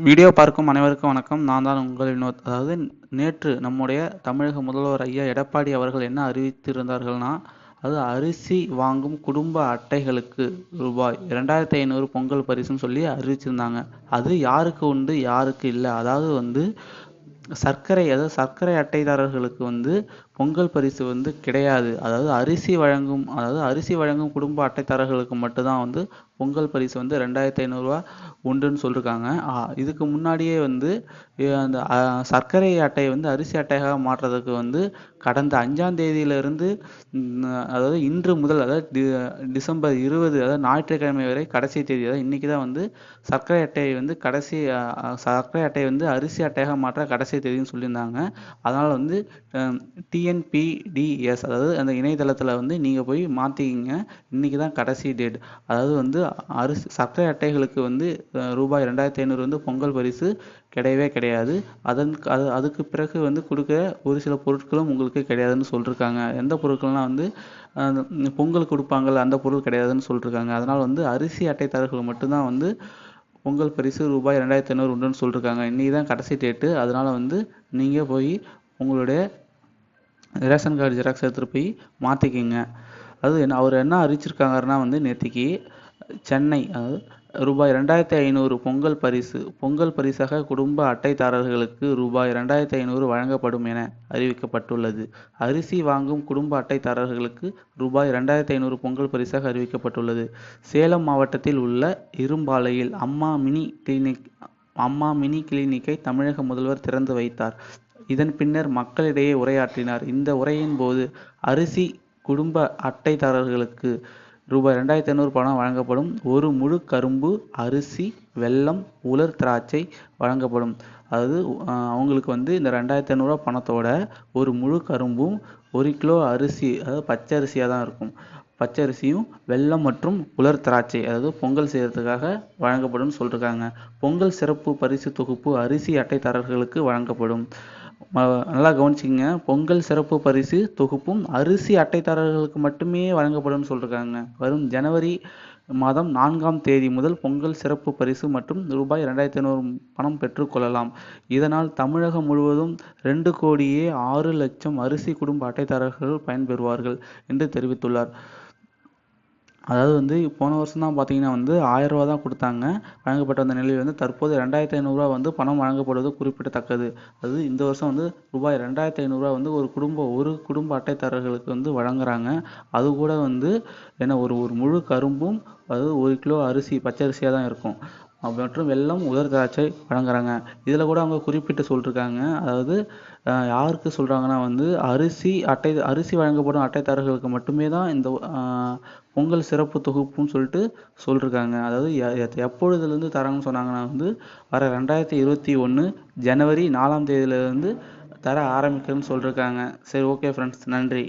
Video பார்க்கும் அனைவருக்கும் வணக்கம். நான் தான் உங்கள் வினோத். அதாவது நேற்று நம்முடைய தமிழக முதல்வர் ஐயா எடப்பாடி அவர்கள் என்ன அறிவித்திருந்தார்கள்னா, அது அரிசி வாங்கும் குடும்ப அட்டைகளுக்கு ரூபாய் 2500 பொங்கல் பரிசுன்னு சொல்லி அறிவிச்சிருந்தாங்க. அது யாருக்கு உண்டு யாருக்கு இல்லை. அதாவது சர்க்கரை அட்டைதாரர்களுக்கு பொங்கல் பரிசு கிடையாது. அதாவது அரிசி வழங்கும் குடும்ப அட்டைதாரர்களுக்கு மட்டும்தான் பொங்கல் பரிசு 2500 உண்டுன்னு சொல்லியிருக்காங்க. இதுக்கு முன்னாடியே அந்த சர்க்கரை அட்டையை அரிசி அட்டையாக மாற்றுறதுக்கு கடந்த 5ஆம் தேதியிலிருந்து அதாவது இன்று முதல், அதாவது டிசம்பர் 20, அதாவது ஞாயிற்றுக்கிழமை வரை கடைசி தேதி. அதாவது இன்னைக்கு தான் சர்க்கரை அட்டையை சர்க்கரை அட்டையை அரிசி அட்டையாக மாற்ற கடைசி தேதின்னு சொல்லியிருந்தாங்க. அதனால் டிஎன்பிடிஎஸ், அதாவது அந்த இணையதளத்தில் நீங்கள் போய் மாற்றிக்கிங்க. இன்னைக்கு தான் கடைசி டேட். அதாவது சர்க்கரை அட்டைகளுக்கு ரூபாய் 2500 பொங்கல் பரிசு கிடையவே கிடையாது. அதுக்கு பிறகு கொடுக்குற ஒரு சில பொருட்களும் உங்களுக்கு கிடையாதுன்னு சொல்லியிருக்காங்க. எந்த பொருட்கள்லாம் பொங்கல் கொடுப்பாங்கள்ல அந்த பொருள் கிடையாதுன்னு சொல்லியிருக்காங்க. அதனால் அரிசி அட்டைதாரர்கள் மட்டும்தான் பொங்கல் பரிசு ரூபாய் 2500 உண்டுன்னு சொல்லியிருக்காங்க. இன்றைக்கி தான் கடைசி டேட்டு. அதனால் நீங்கள் போய் உங்களுடைய ரேஷன் கார்டு ஜெராக்ஸ் எடுத்துகிட்டு போய் மாற்றிக்கிங்க. அவர் என்ன அறிவிச்சிருக்காங்கன்னா நேற்றுக்கு சென்னை, அதாவது ரூபாய் 2500 பொங்கல் பரிசாக குடும்ப அட்டைதாரர்களுக்கு ரூபாய் 2500 வழங்கப்படும் என அறிவிக்கப்பட்டுள்ளது. அரிசி வாங்கும் குடும்ப அட்டைதாரர்களுக்கு ரூபாய் 2500 பொங்கல் பரிசாக அறிவிக்கப்பட்டுள்ளது. சேலம் மாவட்டத்தில் உள்ள இரும்பாலையில் அம்மா மினி கிளினிக்கை தமிழக முதல்வர் திறந்து வைத்தார். இதன் பின்னர் மக்களிடையே உரையாற்றினார். இந்த உரையின் போது அரிசி குடும்ப அட்டைதாரர்களுக்கு ரூபாய் 2500 பணம் வழங்கப்படும். ஒரு முழு கரும்பு, அரிசி, வெல்லம், உலர் திராட்சை வழங்கப்படும். அதாவது அவங்களுக்கு இந்த 2500 பணத்தோட ஒரு முழு கரும்பும் 1 கிலோ அரிசி, அதாவது பச்சை அரிசியாக தான் இருக்கும், பச்சரிசியும், வெல்லம் மற்றும் உலர் திராட்சை, அதாவது பொங்கல் செய்யறதுக்காக வழங்கப்படும் சொல்லியிருக்காங்க. பொங்கல் சிறப்பு பரிசு தொகுப்பு அரிசி அட்டைதாரர்களுக்கு வழங்கப்படும். நல்லா கவனிச்சிங்க. பொங்கல் சிறப்பு பரிசு தொகுப்பும் அரிசி அட்டைதாரர்களுக்கு மட்டுமே வழங்கப்படும் சொல்லியிருக்காங்க. வரும் ஜனவரி மாதம் 4ஆம் தேதி முதல் பொங்கல் சிறப்பு பரிசு மற்றும் ரூபாய் 2500 பணம் பெற்றுக்கொள்ளலாம். இதனால் தமிழகம் முழுவதும் 2,06,00,000 அரிசி குடும்ப அட்டைதாரர்கள் பயன்பெறுவார்கள் என்று தெரிவித்துள்ளார். அதாவது போன வருஷம் தான் பார்த்தீங்கன்னா 1000 ரூபா தான் கொடுத்தாங்க. வழங்கப்பட்ட அந்த நிலையில் தற்போது 2500 பணம் வழங்கப்படுவது குறிப்பிடத்தக்கது. அது இந்த வருஷம் ரூபாய் 2500 ஒரு குடும்ப அட்டைதாரர்களுக்கு வழங்குறாங்க. அது கூட என்ன ஒரு முழு கரும்பும், அதாவது 1 கிலோ அரிசி, பச்சரிசியாக தான் இருக்கும், மற்றும் வெல்லம், உலர் திராட்சை வழங்குறாங்க. இதில் கூட அவங்க குறிப்பிட்டு சொல்லியிருக்காங்க. அதாவது யாருக்கு சொல்கிறாங்கன்னா அரிசி வழங்கப்படும் அட்டைதாரர்களுக்கு மட்டுமே தான் இந்த பொங்கல் சிறப்பு தொகுப்புன்னு சொல்லியிருக்காங்க. அதாவது எப்பொழுதுலேருந்து தராங்கன்னு சொன்னாங்கன்னா வர 2021 ஜனவரி 4ஆம் தேதியிலேருந்து தர ஆரம்பிக்கிறேன்னு சொல்லியிருக்காங்க. சரி, ஓகே ஃப்ரெண்ட்ஸ், நன்றி.